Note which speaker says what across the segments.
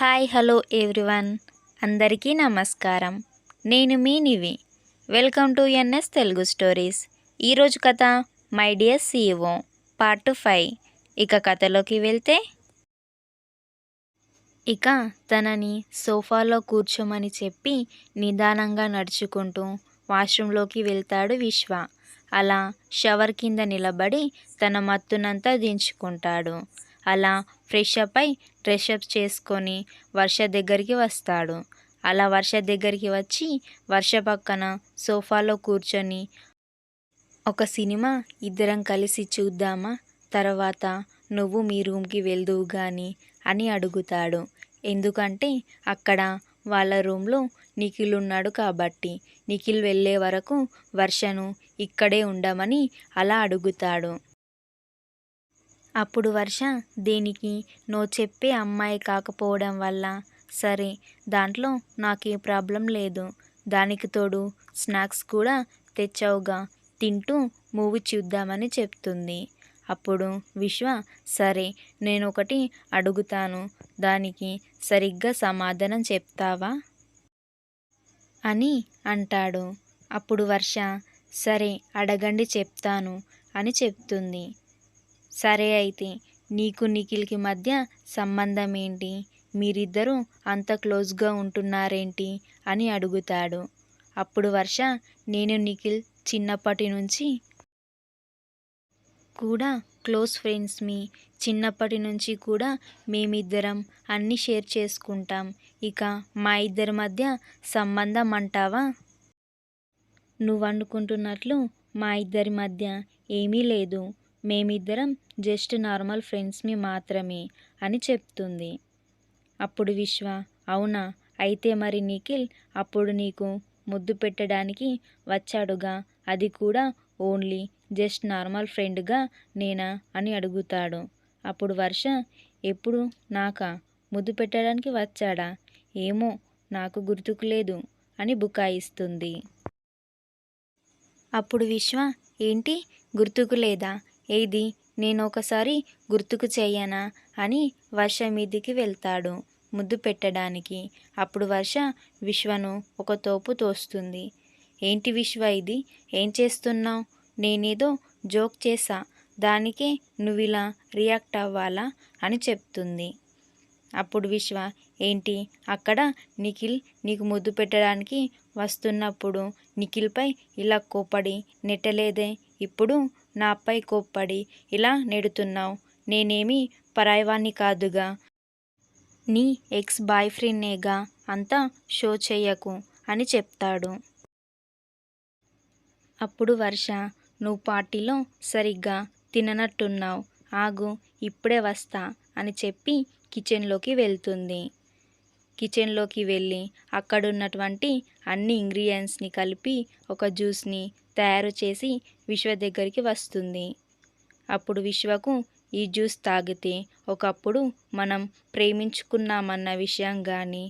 Speaker 1: Hi hello everyone, అందరికీ నమస్కారం. నేను మీ నివి. Welcome to NS Telugu stories. ఈరోజు కథ మై డియర్ సీఈఓ పార్ట్ 5. ఇక కథలోకి వెళ్తే, ఇక తనని సోఫాలో కూర్చోమని చెప్పి నిదానంగా నడుచుకుంటూ వాష్రూంలోకి వెళ్తాడు విశ్వ. అలా షవర్ కింద నిలబడి తన మత్తునంతా దించుకుంటాడు. అలా ఫ్రెష్ అప్ అయి డ్రెస్అప్ చేసుకొని వర్ష దగ్గరికి వస్తాడు. అలా వర్ష దగ్గరికి వచ్చి వర్ష పక్కన సోఫాలో కూర్చొని, ఒక సినిమా ఇద్దరం కలిసి చూద్దామా, తర్వాత నువ్వు మీ రూమ్కి వెళ్దువు కానీ అని అడుగుతాడు. ఎందుకంటే అక్కడ వాళ్ళ రూమ్లో నిఖిల్ ఉన్నాడు కాబట్టి నిఖిల్ వెళ్ళే వరకు వర్షను ఇక్కడే ఉండమని అలా అడుగుతాడు. అప్పుడు వర్ష దేనికి నో చెప్పే అమ్మాయి కాకపోవడం వల్ల, సరే దాంట్లో నాకే ప్రాబ్లం లేదు, దానికి తోడు స్నాక్స్ కూడా తెచ్చావుగా, తింటూ మూవీ చూద్దామని చెప్తుంది. అప్పుడు విశ్వ, సరే నేనొకటి అడుగుతాను, దానికి సరిగ్గా సమాధానం చెప్తావా అని అంటాడు. అప్పుడు వర్ష, సరే అడగండి చెప్తాను అని చెప్తుంది. సరే అయితే నీకు నిఖిల్కి మధ్య సంబంధం ఏంటి, మీరిద్దరూ అంత క్లోజ్గా ఉంటున్నారేంటి అని అడుగుతాడు. అప్పుడు వర్ష, నేను నిఖిల్ చిన్నప్పటి నుంచి కూడా క్లోజ్ ఫ్రెండ్స్మి, చిన్నప్పటి నుంచి కూడా మేమిద్దరం అన్నీ షేర్ చేసుకుంటాం, ఇక మా ఇద్దరి మధ్య సంబంధం అంటావా, నువ్వనుకుంటున్నట్లు మా ఇద్దరి మధ్య ఏమీ లేదు, మేమిద్దరం జస్ట్ నార్మల్ ఫ్రెండ్స్మి మాత్రమే అని చెప్తుంది. అప్పుడు విశ్వ, అవునా, అయితే మరి నిఖిల్ అప్పుడు నీకు ముద్దు పెట్టడానికి వచ్చాడుగా, అది కూడా ఓన్లీ జస్ట్ నార్మల్ ఫ్రెండ్గా నేనా అని అడుగుతాడు. అప్పుడు వర్ష, ఎప్పుడు నాకా ముద్దు పెట్టడానికి వచ్చాడా, ఏమో నాకు గుర్తుకు లేదు అని బుకాయిస్తుంది. అప్పుడు విశ్వ, ఏంటి గుర్తుకు లేదా, ఏది నేను ఒకసారి గుర్తుకు చెయ్యనా అని వర్ష మీదికి వెళ్తాడు ముద్దు పెట్టడానికి. అప్పుడు వర్ష విశ్వను ఒక తోపు తోస్తుంది. ఏంటి విశ్వ ఇది, ఏం చేస్తున్నావు, నేనేదో జోక్ చేశా, దానికే నువ్విలా రియాక్ట్ అవ్వాలా అని చెప్తుంది. అప్పుడు విశ్వ, ఏంటి అక్కడ నిఖిల్ నీకు ముద్దు పెట్టడానికి వస్తున్నప్పుడు నిఖిల్పై ఇలా కోప్పడి నెట్టలేదే, ఇప్పుడు నాపై కోప్పడి ఇలా నెడుతున్నావు, నేనేమీ పరాయివాణ్ణి కాదుగా, నీ ఎక్స్ బాయ్ ఫ్రెండ్నేగా, అంతా షో చెయ్యకు అని చెప్తాడు. అప్పుడు వర్ష, నువ్వు పార్టీలో సరిగ్గా తిననట్టున్నావు, ఆగు ఇప్పుడే వస్తా అని చెప్పి కిచెన్లోకి వెళ్తుంది. కిచెన్లోకి వెళ్ళి అక్కడున్నటువంటి అన్ని ఇంగ్రీడియంట్స్ని కలిపి ఒక జ్యూస్ని తయారు చేసి విశ్వ దగ్గరికి వస్తుంది. అప్పుడు విశ్వకు ఈ జ్యూస్ తాగితే ఒకప్పుడు మనం ప్రేమించుకున్నామన్న విషయం కానీ,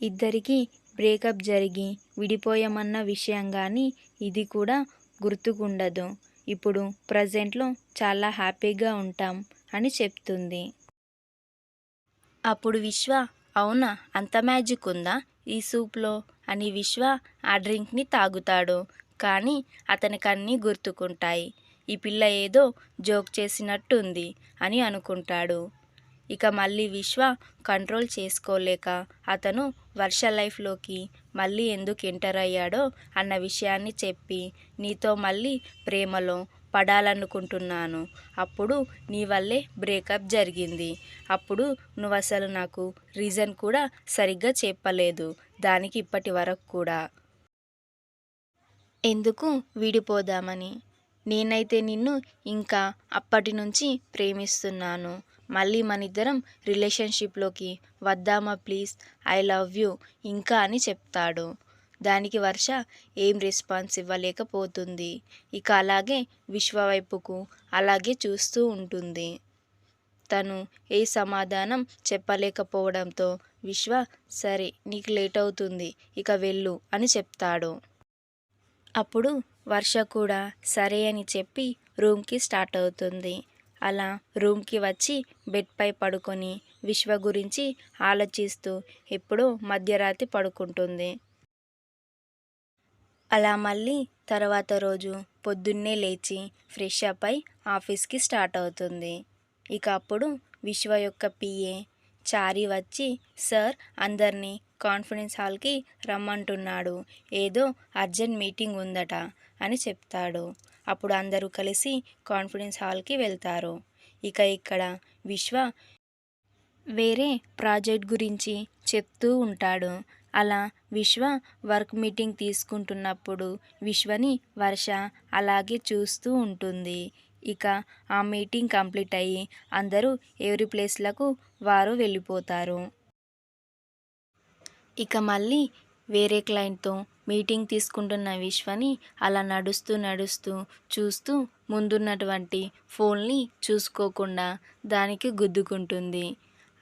Speaker 1: ఇద్దరికి బ్రేకప్ జరిగి విడిపోయామన్న విషయం కానీ ఇది కూడా గుర్తుకుండదు, ఇప్పుడు ప్రజెంట్లో చాలా హ్యాపీగా ఉంటాం అని చెప్తుంది. అప్పుడు విశ్వ, అవునా, అంత మ్యాజిక్ ఉందా ఈ సూప్లో అని విశ్వ ఆ డ్రింక్ని తాగుతాడు. కానీ అతనికి అన్నీ గుర్తుకుంటాయి. ఈ పిల్ల ఏదో జోక్ చేసినట్టుంది అని అనుకుంటాడు. ఇక మళ్ళీ విశ్వ కంట్రోల్ చేసుకోలేక అతను వర్ష లైఫ్లోకి మళ్ళీ ఎందుకు ఎంటర్ అయ్యాడో అన్న విషయాన్ని చెప్పి, నీతో మళ్ళీ ప్రేమలో పడాలనుకుంటున్నాను, అప్పుడు నీ వల్లే బ్రేకప్ జరిగింది, అప్పుడు నువ్వు అసలు నాకు రీజన్ కూడా సరిగ్గా చెప్పలేదు, దానికి ఇప్పటి వరకు కూడా ఎందుకు విడిపోదామని, నేనైతే నిన్ను ఇంకా అప్పటి నుంచి ప్రేమిస్తున్నాను, మళ్ళీ మనిద్దరం రిలేషన్షిప్లోకి వద్దామా ప్లీజ్, ఐ లవ్ యూ ఇంకా అని చెప్తాడు. దానికి వర్ష ఏం రెస్పాన్స్ ఇవ్వలేకపోతుంది. ఇక అలాగే విశ్వ వైపుకు అలాగే చూస్తూ ఉంటుంది. తను ఏ సమాధానం చెప్పలేకపోవడంతో విశ్వ, సరే నీకు లేట్ అవుతుంది ఇక వెళ్ళు అని చెప్తాడు. అప్పుడు వర్ష కూడా సరే అని చెప్పి రూమ్కి స్టార్ట్ అవుతుంది. అలా రూమ్కి వచ్చి బెడ్పై పడుకొని విశ్వ గురించి ఆలోచిస్తూ ఎప్పుడో మధ్యరాత్రి పడుకుంటుంది. అలా మళ్ళీ తర్వాత రోజు పొద్దున్నే లేచి ఫ్రెష్ అప్ అయి ఆఫీస్కి స్టార్ట్ అవుతుంది. ఇక అప్పుడు విశ్వ యొక్క పిఏ చారి వచ్చి, సార్ అందరినీ కాన్ఫరెన్స్ హాల్కి రమ్మంటున్నాడు, ఏదో అర్జెంట్ మీటింగ్ ఉందట అని చెప్తాడు. అప్పుడు అందరూ కలిసి కాన్ఫరెన్స్ హాల్కి వెళ్తారు. ఇక ఇక్కడ విశ్వ వేరే ప్రాజెక్ట్ గురించి చెప్తూ ఉంటాడు. అలా విశ్వ వర్క్ మీటింగ్ తీసుకుంటున్నప్పుడు విశ్వని వర్ష అలాగే చూస్తూ ఉంటుంది. ఇక ఆ మీటింగ్ కంప్లీట్ అయ్యి అందరూ ఎవరి ప్లేస్లకు వారు వెళ్ళిపోతారు. ఇక మళ్ళీ వేరే క్లయింట్తో మీటింగ్ తీసుకుంటున్న విశ్వని అలా నడుస్తూ నడుస్తూ చూస్తూ ముందున్నటువంటి ఫోన్ని చూసుకోకుండా దానికి గుద్దుకుంటుంది.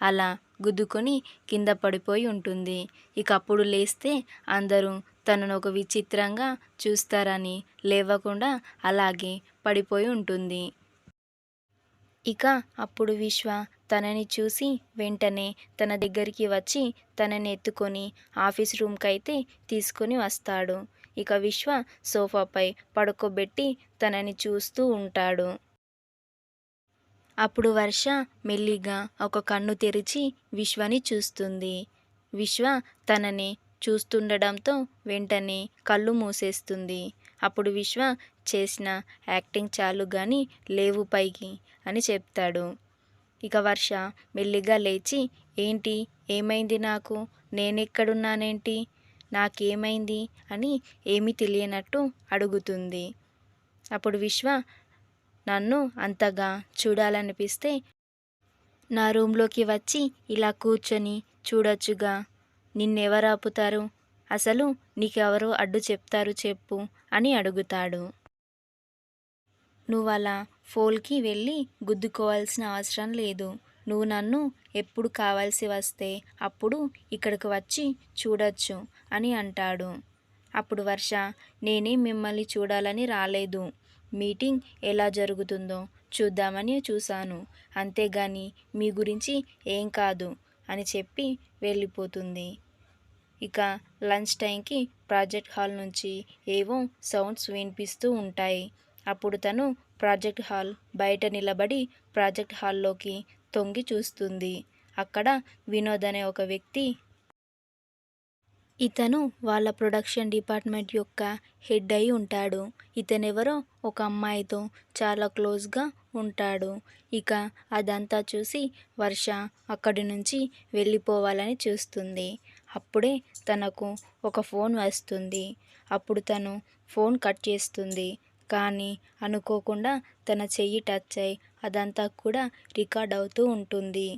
Speaker 1: అలా గుద్దుకొని కింద పడిపోయి ఉంటుంది. ఇక అప్పుడు లేస్తే అందరూ తనను ఒక విచిత్రంగా చూస్తారని లేవకుండా అలాగే పడిపోయి ఉంటుంది. ఇక అప్పుడు విశ్వ తనని చూసి వెంటనే తన దగ్గరికి వచ్చి తనని ఎత్తుకొని ఆఫీస్ రూమ్కి అయితే తీసుకొని వస్తాడు. ఇక విశ్వ సోఫాపై పడుకోబెట్టి తనని చూస్తూ ఉంటాడు. అప్పుడు వర్ష మెల్లిగా ఒక కన్ను తెరిచి విశ్వని చూస్తుంది. విశ్వ తనని చూస్తుండడంతో వెంటనే కళ్ళు మూసేస్తుంది. అప్పుడు విశ్వ చేసిన యాక్టింగ్ చాలు గాని లేవు పైకి అని చెప్తాడు. ఇక వర్ష మెల్లిగా లేచి, ఏంటి, ఏమైంది, నాకు నేనెక్కడున్నానేంటి, నాకేమైంది అని ఏమీ తెలియనట్టు అడుగుతుంది. అప్పుడు విశ్వ, నన్ను అంతగా చూడాలనిపిస్తే నా రూమ్లోకి వచ్చి ఇలా కూర్చొని చూడొచ్చుగా, నిన్నెవరు ఆపుతారు, అసలు నీకెవరు అడ్డు చెప్తారు చెప్పు అని అడుగుతాడు. నువ్వు అలా ఫోల్కి వెళ్ళి గుద్దుకోవాల్సిన అవసరం లేదు. నువ్వు నన్ను ఎప్పుడు కావాల్సి వస్తే అప్పుడు ఇక్కడికి వచ్చి చూడొచ్చు అని అంటాడు. అప్పుడు వర్ష, నేనే మిమ్మల్ని చూడాలని రాలేదు, మీటింగ్ ఎలా జరుగుతుందో చూద్దామని చూశాను, అంతేగాని మీ గురించి ఏం కాదు అని చెప్పి వెళ్ళిపోతుంది. ఇక లంచ్ టైంకి ప్రాజెక్ట్ హాల్ నుంచి ఏవో సౌండ్స్ వినిపిస్తూ ఉంటాయి. అప్పుడు తను ప్రాజెక్ట్ హాల్ బయట నిలబడి ప్రాజెక్ట్ హాల్లోకి తొంగి చూస్తుంది. అక్కడ వినోద్ అనే ఒక వ్యక్తి, ఇతను వాళ్ళ ప్రొడక్షన్ డిపార్ట్మెంట్ యొక్క హెడ్ అయి ఉంటాడు. ఇతనెవరో ఒక అమ్మాయితో చాలా క్లోజ్గా ఉంటాడు. ఇక అదంతా చూసి వర్ష అక్కడి నుంచి వెళ్ళిపోవాలని చూస్తుంది. అప్పుడే తనకు ఒక ఫోన్ వస్తుంది. అప్పుడు తను ఫోన్ కట్ చేస్తుంది. కానీ అనుకోకుండా తన చెయ్యి టచ్ అయి అదంతా కూడా రికార్డ్ అవుతూ ఉంటుంది.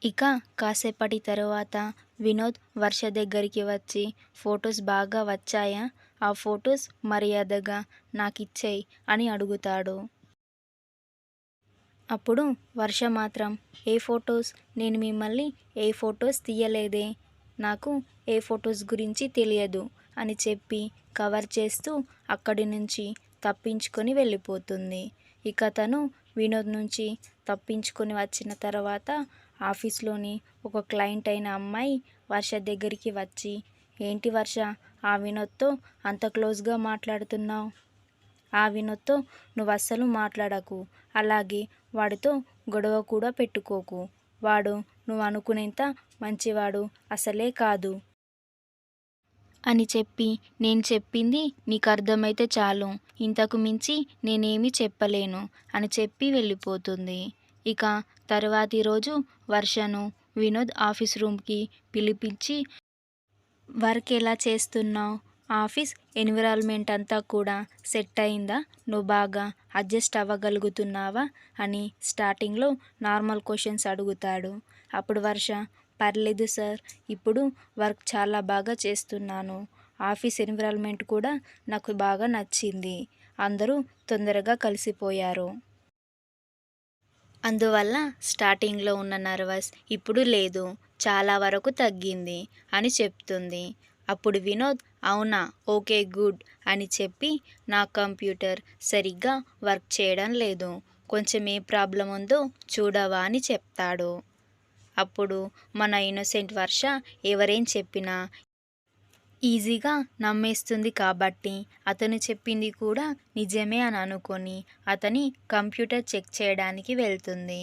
Speaker 1: ఇక కాసేపటి తరువాత వినోద్ వర్ష దగ్గరికి వచ్చి, ఫొటోస్ బాగా వచ్చాయా, ఆ ఫొటోస్ మర్యాదగా నాకిచ్చేయ్ అని అడుగుతాడు. అప్పుడు వర్ష మాత్రం, ఏ ఫొటోస్, నేను మిమ్మల్ని ఏ ఫొటోస్ తీయలేదే, నాకు ఏ ఫొటోస్ గురించి తెలియదు అని చెప్పి కవర్ చేస్తూ అక్కడి నుంచి తప్పించుకొని వెళ్ళిపోతుంది. ఇక తను వినోద్ నుంచి తప్పించుకొని వచ్చిన తర్వాత ఆఫీస్లోని ఒక క్లయింట్ అయిన అమ్మాయి వర్ష దగ్గరికి వచ్చి, ఏంటి వర్ష, ఆ వినోద్తో అంత క్లోజ్గా మాట్లాడుతున్నావు, ఆ వినోద్తో నువ్వు అస్సలు మాట్లాడకు, అలాగే వాడితో గొడవ కూడా పెట్టుకోకు, వాడు నువ్వు అనుకునేంత మంచివాడు అసలే కాదు అని చెప్పి, నేను చెప్పింది నీకు అర్థమైతే చాలు, ఇంతకు మించి నేనేమీ చెప్పలేను అని చెప్పి వెళ్ళిపోతుంది. ఇక తరువాతి రోజు వర్షను వినోద్ ఆఫీస్ రూమ్కి పిలిపించి, వర్క్ ఎలా చేస్తున్నావు, ఆఫీస్ ఎన్విరాన్మెంట్ అంతా కూడా సెట్ అయిందా, నువ్వు బాగా అడ్జస్ట్ అవ్వగలుగుతున్నావా అని స్టార్టింగ్లో నార్మల్ క్వశ్చన్స్ అడుగుతాడు. అప్పుడు వర్ష, పర్లేదు సార్, ఇప్పుడు వర్క్ చాలా బాగా చేస్తున్నాను, ఆఫీస్ ఎన్విరాన్మెంట్ కూడా నాకు బాగా నచ్చింది, అందరూ తొందరగా కలిసిపోయారు, అందువల్ల స్టార్టింగ్లో ఉన్న నర్వస్ ఇప్పుడు లేదు, చాలా వరకు తగ్గింది అని చెప్తుంది. అప్పుడు వినోద్, అవునా, ఓకే గుడ్ అని చెప్పి, నా కంప్యూటర్ సరిగ్గా వర్క్ చేయడం లేదు, కొంచెం ఏ ప్రాబ్లం ఉందో చూడవా అని చెప్తాడు. అప్పుడు మన ఇన్నోసెంట్ వర్ష ఎవరేం చెప్పినా ఈజీగా నమ్మేస్తుంది కాబట్టి అతను చెప్పింది కూడా నిజమే అని అనుకొని అతని కంప్యూటర్ చెక్ చేయడానికి వెళ్తుంది.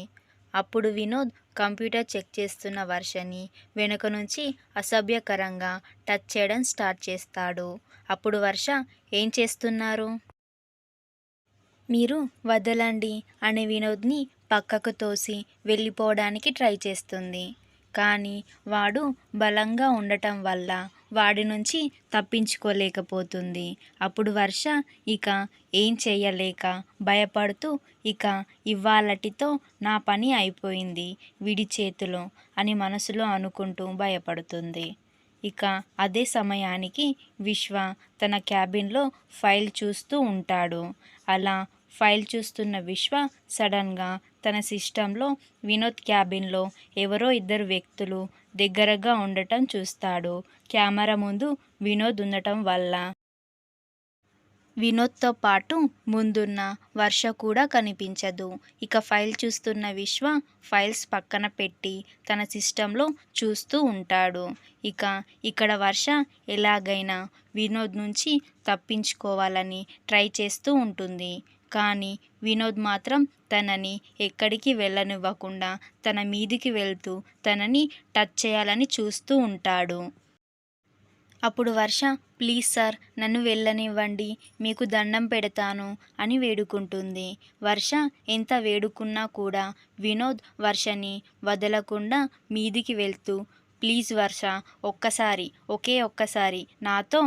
Speaker 1: అప్పుడు వినోద్ కంప్యూటర్ చెక్ చేస్తున్న వర్షని వెనుక నుంచి అసభ్యకరంగా టచ్ చేయడం స్టార్ట్ చేస్తాడు. అప్పుడు వర్ష, ఏం చేస్తున్నారు? మీరు వదలండి అని వినోద్ని పక్కకు తోసి వెళ్ళిపోవడానికి ట్రై చేస్తుంది. కానీ వాడు బలంగా ఉండటం వల్ల వాడి నుంచి తప్పించుకోలేకపోతుంది. అప్పుడు వర్ష ఇక ఏం చెయ్యలేక భయపడుతూ ఇక ఇవ్వాళటితో నా పని అయిపోయింది వీడి చేతిలో అని మనసులో అనుకుంటూ భయపడుతుంది. ఇక అదే సమయానికి విశ్వ తన క్యాబిన్లో ఫైల్ చూస్తూ ఉంటాడు. అలా ఫైల్ చూస్తున్న విశ్వ సడన్గా తన సిస్టంలో వినోద్ క్యాబిన్లో ఎవరో ఇద్దరు వ్యక్తులు దగ్గరగా ఉండటం చూస్తాడు. కెమెరా ముందు వినోద్ ఉండటం వల్ల వినోద్తో పాటు ముందున్న వర్ష కూడా కనిపించదు. ఇక ఫైల్ చూస్తున్న విశ్వ ఫైల్స్ పక్కన పెట్టి తన సిస్టంలో చూస్తూ ఉంటాడు. ఇక ఇక్కడ వర్ష ఎలాగైనా వినోద్ నుంచి తప్పించుకోవాలని ట్రై చేస్తూ ఉంటుంది. కానీ వినోద్ మాత్రం తనని ఎక్కడికి వెళ్ళనివ్వకుండా తన మీదికి వెళ్తూ తనని టచ్ చేయాలని చూస్తూ ఉంటాడు. అప్పుడు వర్ష, ప్లీజ్ సార్ నన్ను వెళ్ళనివ్వండి, మీకు దండం పెడతాను అని వేడుకుంటుంది. వర్ష ఎంత వేడుకున్నా కూడా వినోద్ వర్షని వదలకుండా మీదికి వెళ్తూ, ప్లీజ్ వర్ష, ఒకే ఒక్కసారి నాతో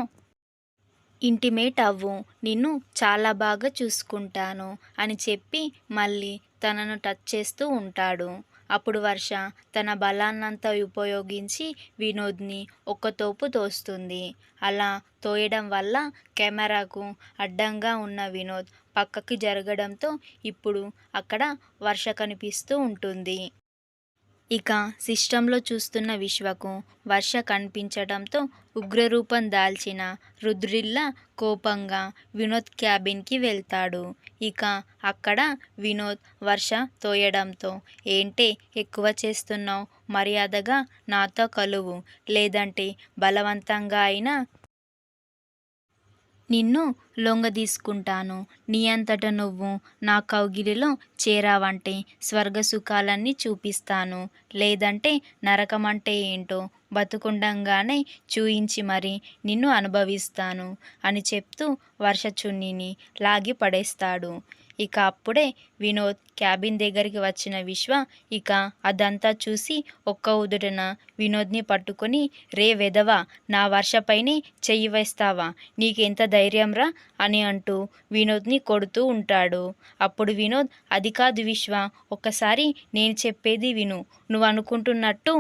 Speaker 1: ఇంటిమేట్ అవ్వు, నిన్ను చాలా బాగా చూసుకుంటాను అని చెప్పి మళ్ళీ తనను టచ్ చేస్తూ ఉంటాడు. అప్పుడు వర్ష తన బలాన్నంతా ఉపయోగించి వినోద్ని ఒక్కతోపు తోస్తుంది. అలా తోయడం వల్ల కెమెరాకు అడ్డంగా ఉన్న వినోద్ పక్కకి జరగడంతో ఇప్పుడు అక్కడ వర్ష కనిపిస్తూ ఉంటుంది. ఇక సిస్టంలో చూస్తున్న విశ్వకు వర్ష కనిపించడంతో ఉగ్రరూపం దాల్చిన రుద్రిల్లా కోపంగా వినోద్ క్యాబిన్కి వెళ్తాడు. ఇక అక్కడ వినోద్ వర్ష తోయడంతో, ఏంటే ఎక్కువ చేస్తున్నావు, మర్యాదగా నాతో కలువు, లేదంటే బలవంతంగా అయినా నిన్ను లొంగదీసుకుంటాను, నీ అంతట నువ్వు నా కౌగిలిలో చేరావంటే స్వర్గసుఖాలన్నీ చూపిస్తాను, లేదంటే నరకమంటే ఏంటో బతుకుండంగానే చూయించి మరీ నిన్ను అనుభవిస్తాను అని చెప్తూ వర్ష చున్నీని లాగి పడేస్తాడు. ఇక అప్పుడే వినోద్ క్యాబిన్ దగ్గరికి వచ్చిన విశ్వ ఇక అదంతా చూసి ఒక్క ఉదుటన వినోద్ని పట్టుకొని, రే వెధవా, నా వర్షపైనే చెయ్యి వేస్తావా, నీకెంత ధైర్యంరా అని అంటూ వినోద్ని కొడుతూ ఉంటాడు. అప్పుడు వినోద్, అది కాదు విశ్వ, ఒక్కసారి నేను చెప్పేది విను, నువ్వు అనుకుంటున్నట్టు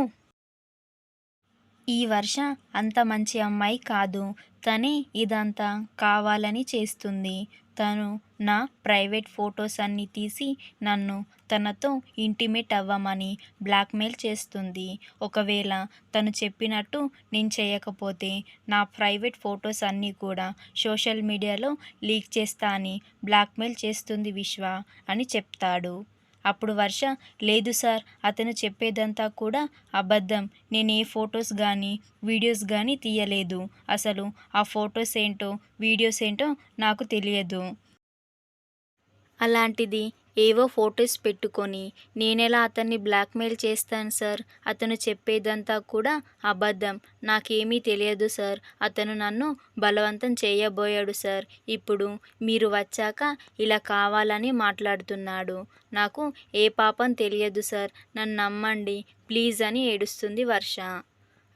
Speaker 1: ఈ వర్ష అంత మంచి అమ్మాయి కాదు, తనే ఇదంతా కావాలని చేస్తుంది. తను నా ప్రైవేట్ ఫొటోస్ అన్నీ తీసి నన్ను తనతో ఇంటిమేట్ అవ్వమని బ్లాక్మెయిల్ చేస్తుంది. ఒకవేళ తను చెప్పినట్టు నేను చేయకపోతే నా ప్రైవేట్ ఫొటోస్ అన్నీ కూడా సోషల్ మీడియాలో లీక్ చేస్తా అని బ్లాక్మెయిల్ చేస్తుంది విశ్వ అని చెప్తాడు. అప్పుడు వర్ష, లేదు సార్, అతను చెప్పేదంతా కూడా అబద్ధం, నేను ఏ ఫొటోస్ కానీ వీడియోస్ కానీ తీయలేదు, అసలు ఆ ఫొటోస్ ఏంటో వీడియోస్ ఏంటో నాకు తెలియదు. అలాంటిది ఏవో ఫొటోస్ పెట్టుకొని నేనెలా అతన్ని బ్లాక్మెయిల్ చేస్తాను సార్, అతను చెప్పేదంతా కూడా అబద్ధం, నాకేమీ తెలియదు సార్, అతను నన్ను బలవంతం చేయబోయాడు సార్, ఇప్పుడు మీరు వచ్చాక ఇలా కావాలని మాట్లాడుతున్నాడు, నాకు ఏ పాపం తెలియదు సార్, నన్ను నమ్మండి ప్లీజ్ అని ఏడుస్తుంది వర్ష.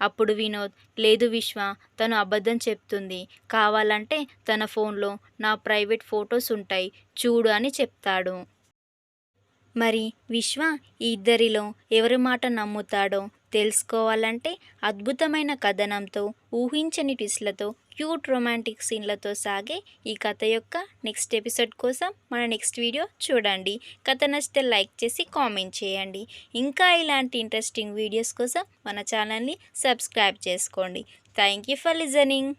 Speaker 1: అప్పుడు వినోద్, లేదు విశ్వ, తను అబద్ధం చెప్తుంది, కావాలంటే తన ఫోన్లో నా ప్రైవేట్ ఫొటోస్ ఉంటాయి చూడు అని చెప్తాడు. మరి విశ్వ ఈ ఇద్దరిలో ఎవరి మాట నమ్ముతాడో తెలుసుకోవాలంటే అద్భుతమైన కథనంతో, ఊహించని ట్విస్ట్లతో, క్యూట్ రొమాంటిక్ సీన్లతో సాగే ఈ కథ యొక్క నెక్స్ట్ ఎపిసోడ్ కోసం మన నెక్స్ట్ వీడియో చూడండి. కథ నచ్చితే లైక్ చేసి కామెంట్ చేయండి. ఇంకా ఇలాంటి ఇంట్రెస్టింగ్ వీడియోస్ కోసం మన ఛానల్ని సబ్స్క్రైబ్ చేసుకోండి. Thank you for listening.